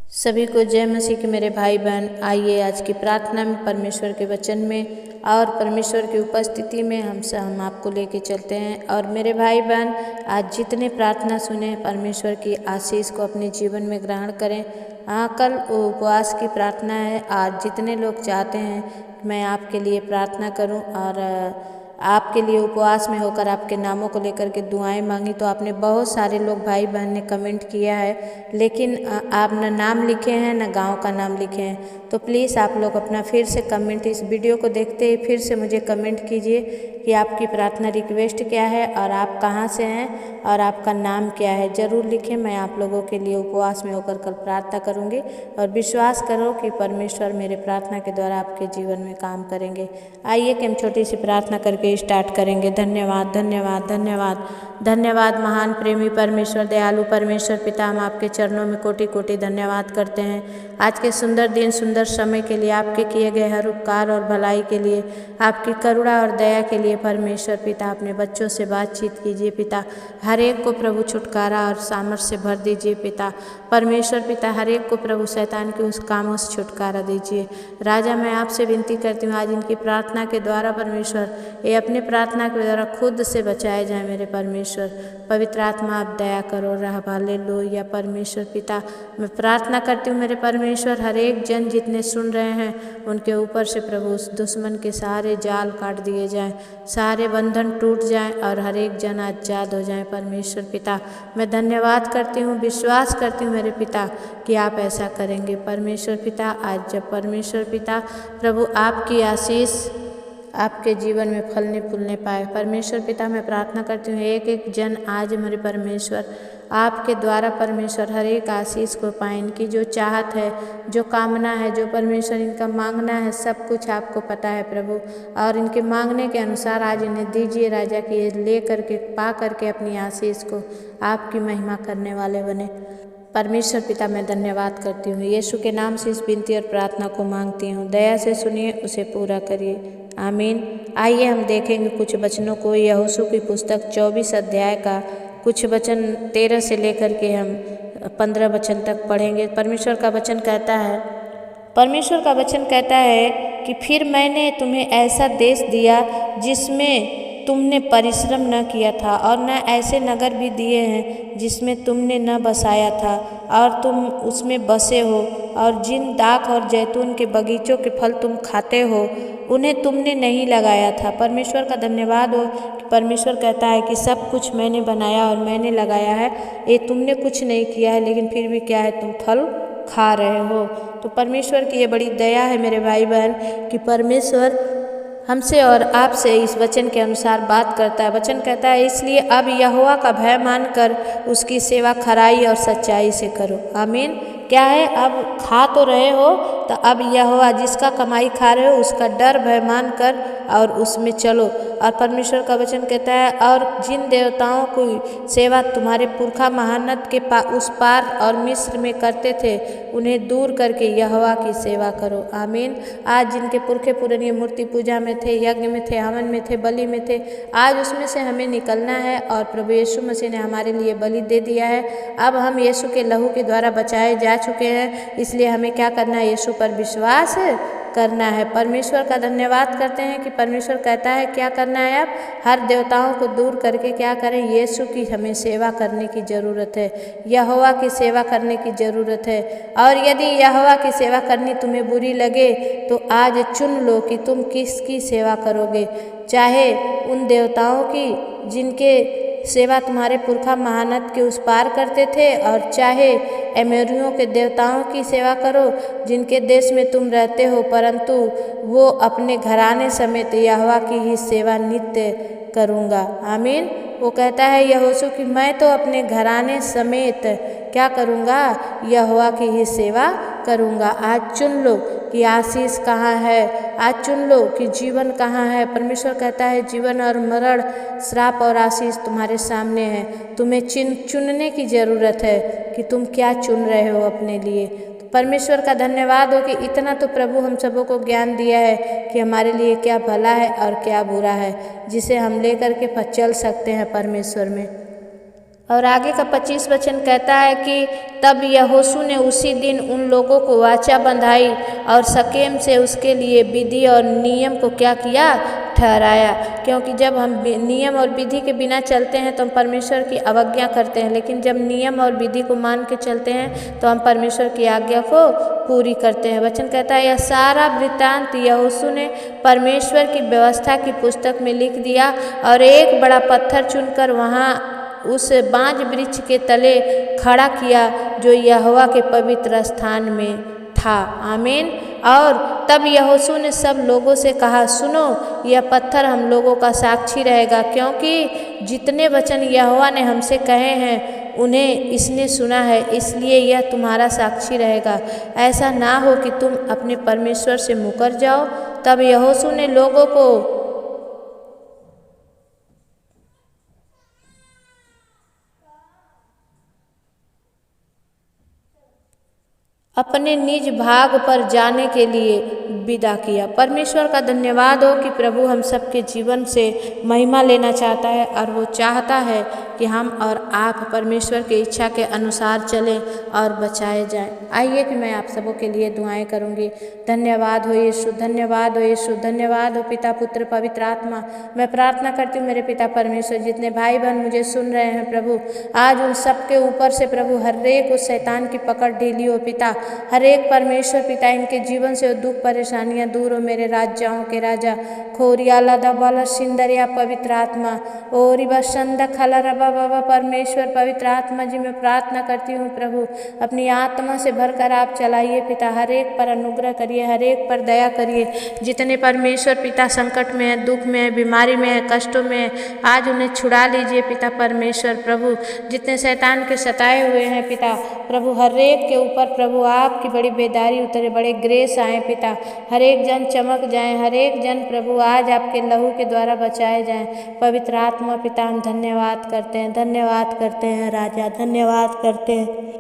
सभी को जय मसीह के मेरे भाई बहन। आइए आज की प्रार्थना में परमेश्वर के वचन में और परमेश्वर की उपस्थिति में हम आपको लेके चलते हैं। और मेरे भाई बहन, आज जितने प्रार्थना सुने परमेश्वर की आशीष को अपने जीवन में ग्रहण करें। कल उपवास की प्रार्थना है। आज जितने लोग चाहते हैं मैं आपके लिए प्रार्थना करूं और आपके लिए उपवास में होकर आपके नामों को लेकर के दुआएं मांगी, तो आपने बहुत सारे लोग भाई बहन ने कमेंट किया है, लेकिन आप न नाम लिखे हैं न गांव का नाम लिखे हैं। तो प्लीज़ आप लोग अपना फिर से कमेंट, इस वीडियो को देखते ही फिर से मुझे कमेंट कीजिए कि आपकी प्रार्थना रिक्वेस्ट क्या है और आप कहाँ से हैं और आपका नाम क्या है। ज़रूर लिखें। मैं आप लोगों के लिए उपवास में होकर कल प्रार्थना करूँगी और विश्वास करो कि परमेश्वर मेरे प्रार्थना के द्वारा आपके जीवन में काम करेंगे। आइए कि हम छोटी सी प्रार्थना करके स्टार्ट करेंगे। धन्यवाद धन्यवाद धन्यवाद धन्यवाद महान प्रेमी परमेश्वर, दयालु परमेश्वर पिता, हम आपके चरणों में कोटि कोटि धन्यवाद करते हैं आज के सुंदर दिन सुंदर समय के लिए, आपके किए गए हर उपकार और भलाई के लिए, आपकी करुणा और दया के लिए। परमेश्वर पिता, अपने बच्चों से बातचीत कीजिए पिता, हर एक को प्रभु छुटकारा और सामर्थ से भर दीजिए पिता। परमेश्वर पिता, हर एक को प्रभु शैतान के उस कामों से छुटकारा दीजिए। राजा, मैं आपसे विनती करती हूँ आज इनकी प्रार्थना के द्वारा परमेश्वर ये अपने प्रार्थना के द्वारा खुद से बचाए जाए। मेरे परमेश्वर पवित्र आत्मा, आप दया करो। हालेलुया। परमेश्वर पिता, मैं प्रार्थना करती हूँ मेरे परमेश्वर, हर एक जन जितने सुन रहे हैं उनके ऊपर से प्रभु उस दुश्मन के सारे जाल काट दिए जाएं, सारे बंधन टूट जाएं और हर एक जन आज़ाद हो जाएं। परमेश्वर पिता, मैं धन्यवाद करती हूँ, विश्वास करती हूँ मेरे पिता कि आप ऐसा करेंगे। परमेश्वर पिता, आज जब परमेश्वर पिता प्रभु आपकी आशीष आपके जीवन में फलने फूलने पाए, परमेश्वर पिता मैं प्रार्थना करती हूँ एक एक जन आज मेरे परमेश्वर आपके द्वारा परमेश्वर हर एक आशीष को पाए। इनकी जो चाहत है, जो कामना है, जो परमेश्वर इनका मांगना है, सब कुछ आपको पता है प्रभु, और इनके मांगने के अनुसार आज इन्हें दीजिए राजा कि ये ले करके पा करके अपनी आशीष को आपकी महिमा करने वाले बने। परमेश्वर पिता मैं धन्यवाद करती हूँ, यीशु के नाम से इस विनती और प्रार्थना को मांगती हूँ। दया से सुनिए, उसे पूरा करिए, आमीन। आइए हम देखेंगे कुछ वचनों को। यहोशू की पुस्तक 24 अध्याय का कुछ वचन 13 से लेकर के हम 15 वचन तक पढ़ेंगे। परमेश्वर का वचन कहता है कि फिर मैंने तुम्हें ऐसा देश दिया जिसमें तुमने परिश्रम न किया था, और न ऐसे नगर भी दिए हैं जिसमें तुमने न बसाया था और तुम उसमें बसे हो, और जिन दाख और जैतून के बगीचों के फल तुम खाते हो उन्हें तुमने नहीं लगाया था। परमेश्वर का धन्यवाद हो कि परमेश्वर कहता है कि सब कुछ मैंने बनाया और मैंने लगाया है, ये तुमने कुछ नहीं किया है, लेकिन फिर भी क्या है, तुम फल खा रहे हो। तो परमेश्वर की ये बड़ी दया है मेरे भाई बहन कि परमेश्वर हमसे और आपसे इस वचन के अनुसार बात करता है। वचन कहता है, इसलिए अब यहोवा का भय मानकर उसकी सेवा खराई और सच्चाई से करो। आमीन। क्या है, अब खा तो रहे हो तो अब यहोवा जिसका कमाई खा रहे हो उसका डर भय मान कर और उसमें चलो। और परमेश्वर का वचन कहता है, और जिन देवताओं की सेवा तुम्हारे पुरखा महानद के उस पार और मिस्र में करते थे उन्हें दूर करके यहोवा की सेवा करो। आमीन। आज जिनके पुरखे पुरानी मूर्ति पूजा में थे, यज्ञ में थे, हवन में थे, बलि में थे, आज उसमें से हमें निकलना है और प्रभु यीशु मसीह ने हमारे लिए बलि दे दिया है। अब हम यीशु के लहू के द्वारा बचाए जा चुके हैं, इसलिए हमें क्या करना है, यीशु पर विश्वास करना है। परमेश्वर का धन्यवाद करते हैं कि परमेश्वर कहता है क्या करना है, आप हर देवताओं को दूर करके क्या करें, यीशु की हमें सेवा करने की ज़रूरत है, यहोवा की सेवा करने की ज़रूरत है। और यदि यहोवा की सेवा करनी तुम्हें बुरी लगे तो आज चुन लो कि तुम किसकी सेवा करोगे, चाहे उन देवताओं की जिनके सेवा तुम्हारे पुरखा महानद के उस पार करते थे, और चाहे एमोरियों के देवताओं की सेवा करो जिनके देश में तुम रहते हो, परंतु वो अपने घराने समेत यहोवा की ही सेवा नित्य करूँगा। आमीन। वो कहता है यहोशू कि मैं तो अपने घराने समेत क्या करूँगा, यहोवा की ही सेवा करूँगा। आज चुन लो कि आशीष कहाँ है, आज चुन लो कि जीवन कहाँ है। परमेश्वर कहता है जीवन और मरण, श्राप और आशीष तुम्हारे सामने है, तुम्हें चुनने की ज़रूरत है कि तुम क्या चुन रहे हो अपने लिए। तो परमेश्वर का धन्यवाद हो कि इतना तो प्रभु हम सबों को ज्ञान दिया है कि हमारे लिए क्या भला है और क्या बुरा है, जिसे हम लेकर के चल सकते हैं परमेश्वर में। और आगे का 25 वचन कहता है कि तब यहोशू ने उसी दिन उन लोगों को वाचा बंधाई और शकेम से उसके लिए विधि और नियम को क्या किया, ठहराया। क्योंकि जब हम नियम और विधि के बिना चलते हैं तो हम परमेश्वर की अवज्ञा करते हैं, लेकिन जब नियम और विधि को मान के चलते हैं तो हम परमेश्वर की आज्ञा को पूरी करते हैं। वचन कहता है, यह सारा वृत्तांत यहोशू ने परमेश्वर की व्यवस्था की पुस्तक में लिख दिया और एक बड़ा पत्थर चुनकर वहाँ उस बांज वृक्ष के तले खड़ा किया जो यहोवा के पवित्र स्थान में था। आमीन। और तब यहोशू ने सब लोगों से कहा, सुनो, यह पत्थर हम लोगों का साक्षी रहेगा, क्योंकि जितने वचन यहोवा ने हमसे कहे हैं उन्हें इसने सुना है, इसलिए यह तुम्हारा साक्षी रहेगा। ऐसा ना हो कि तुम अपने परमेश्वर से मुकर जाओ। तब यहोशू ने लोगों को अपने निज भाग पर जाने के लिए विदा किया। परमेश्वर का धन्यवाद हो कि प्रभु हम सबके जीवन से महिमा लेना चाहता है और वो चाहता है कि हम और आप परमेश्वर की इच्छा के अनुसार चलें और बचाए जाएं। आइए कि मैं आप सबों के लिए दुआएं करूंगी। धन्यवाद हो यीशु, धन्यवाद हो यीशु, धन्यवाद हो पिता, पुत्र, पवित्र आत्मा। मैं प्रार्थना करती हूँ मेरे पिता परमेश्वर, जितने भाई बहन मुझे सुन रहे हैं प्रभु, आज उन सबके ऊपर से प्रभु हर एक उस शैतान की पकड़ ढीली हो पिता। हर एक परमेश्वर पिता इनके जीवन से दुख परेशानियां दूर हो। मेरे राजाओं के राजा खोरियाला दबाला सिंदरिया पवित्र आत्मा ओरी बसंद खला रबा बाबा परमेश्वर पवित्र आत्मा जी, मैं प्रार्थना करती हूँ प्रभु, अपनी आत्मा से भरकर आप चलाइए पिता। हर एक पर अनुग्रह करिए, हर एक पर दया करिए। जितने परमेश्वर पिता संकट में है, दुख में है, बीमारी में है, कष्टों में है, आज उन्हें छुड़ा लीजिए पिता परमेश्वर प्रभु। जितने शैतान के सताए हुए हैं पिता प्रभु, हर एक के ऊपर प्रभु आपकी बड़ी बेदारी उतरे, बड़े ग्रेस आए पिता। हर एक जन चमक जाए, हर एक जन प्रभु आज आपके लहू के द्वारा बचाए जाएं। पवित्र आत्मा पिता हम धन्यवाद करते हैं, धन्यवाद करते हैं राजा, धन्यवाद करते हैं।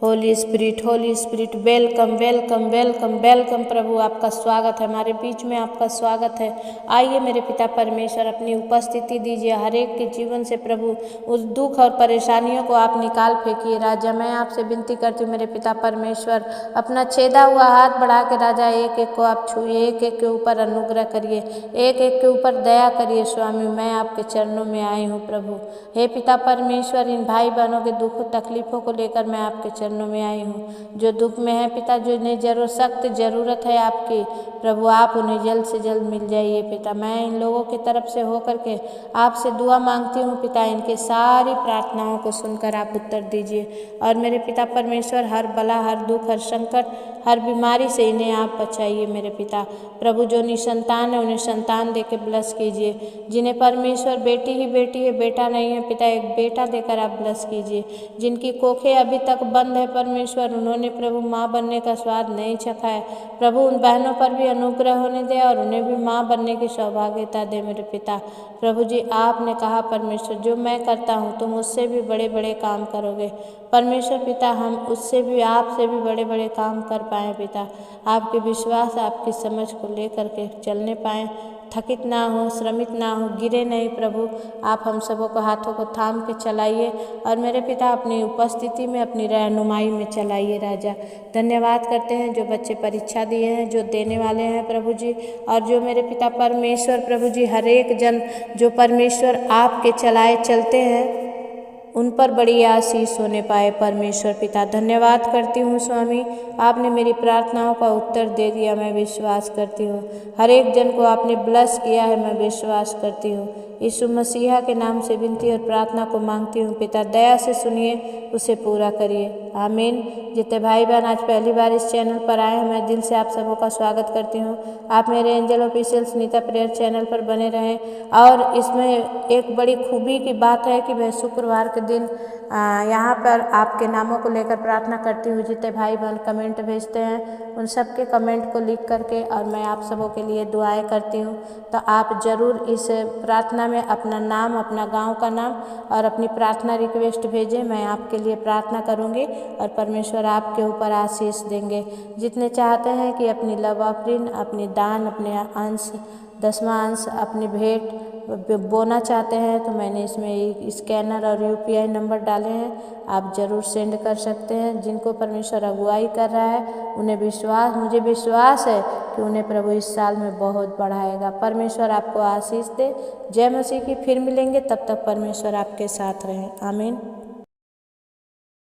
Holy spirit welcome welcome welcome welcome प्रभु, आपका स्वागत है हमारे बीच में, आपका स्वागत है। आइए मेरे पिता परमेश्वर अपनी उपस्थिति दीजिए हर एक के जीवन से प्रभु, उस दुख और परेशानियों को आप निकाल फेंकिए राजा। मैं आपसे विनती करती हूँ मेरे पिता परमेश्वर, अपना छेदा हुआ हाथ बढ़ा के राजा एक एक को आप छुइए, एक एक के ऊपर अनुग्रह करिए, एक एक के ऊपर दया करिए स्वामी। मैं आपके चरणों में आई हूँ प्रभु। हे पिता परमेश्वर, इन भाई बहनों के दुख तकलीफों को लेकर मैं आपके चरणों में आई हूँ। जो दुख में है पिता, जो इन्हें सख्त ज़रूरत है आपकी प्रभु, आप उन्हें जल्द से जल्द मिल जाइए पिता। मैं इन लोगों की तरफ से होकर के आपसे दुआ मांगती हूँ पिता, इनके सारी प्रार्थनाओं को सुनकर आप उत्तर दीजिए। और मेरे पिता परमेश्वर, हर बला, हर दुख, हर संकट, हर बीमारी से इन्हें आप बचाइए मेरे पिता प्रभु। जो निसंतान है उन्हें संतान दे के ब्लस कीजिए। जिन्हें परमेश्वर बेटी ही बेटी है, बेटा नहीं है पिता, एक बेटा देकर आप ब्लस कीजिए। जिनकी कोखें अभी तक बंद है परमेश्वर, उन्होंने प्रभु माँ बनने का स्वाद नहीं चखा है प्रभु, उन बहनों पर भी अनुग्रह होने दे और उन्हें भी माँ बनने की सौभाग्यता दे मेरे पिता प्रभु जी। आपने कहा परमेश्वर, जो मैं करता हूँ तुम उससे भी बड़े बड़े काम करोगे परमेश्वर पिता। हम उससे भी, आपसे भी बड़े बड़े काम कर पाएँ पिता। आपके विश्वास, आपकी समझ को लेकर के चलने पाएँ, थकित ना हो, श्रमित ना हो, गिरे नहीं प्रभु। आप हम सबों को हाथों को थाम के चलाइए और मेरे पिता अपनी उपस्थिति में, अपनी रहनुमाई में चलाइए राजा। धन्यवाद करते हैं जो बच्चे परीक्षा दिए हैं, जो देने वाले हैं प्रभु जी, और जो मेरे पिता परमेश्वर प्रभु जी हर एक जन जो परमेश्वर आपके चलाए चलते हैं उन पर बड़ी आशीष होने पाए परमेश्वर पिता। धन्यवाद करती हूँ स्वामी, आपने मेरी प्रार्थनाओं का उत्तर दे दिया, मैं विश्वास करती हूँ। हर एक जन को आपने ब्लेस किया है, मैं विश्वास करती हूँ। यीशु मसीहा के नाम से विनती और प्रार्थना को मांगती हूँ पिता, दया से सुनिए, उसे पूरा करिए, आमीन। जितने भाई बहन आज पहली बार इस चैनल पर आए हैं, मैं दिल से आप सबों का स्वागत करती हूँ। आप मेरे angel official Sunita prayer channel पर बने रहें। और इसमें एक बड़ी खूबी की बात है कि मैं शुक्रवार के दिन यहाँ पर आपके नामों को लेकर प्रार्थना करती हूँ। जितने भाई बहन कमेंट भेजते हैं उन सब के कमेंट को लिख करके और मैं आप सबों के लिए दुआएं करती हूँ। तो आप ज़रूर इस प्रार्थना में अपना नाम, अपना गांव का नाम और अपनी प्रार्थना रिक्वेस्ट भेजें। मैं आपके लिए प्रार्थना करूँगी और परमेश्वर आपके ऊपर आशीष देंगे। जितने चाहते हैं कि अपनी लव ऑफरिंग, अपनी दान, अपने अंश, 10वां अंश, अपनी भेंट बोना चाहते हैं तो मैंने इसमें स्कैनर और UPI नंबर डाले हैं, आप ज़रूर सेंड कर सकते हैं। जिनको परमेश्वर अगुवाई कर रहा है उन्हें मुझे विश्वास है कि उन्हें प्रभु इस साल में बहुत बढ़ाएगा। परमेश्वर आपको आशीष दे। जय मसीह की। फिर मिलेंगे, तब तक परमेश्वर आपके साथ रहें। आमीन।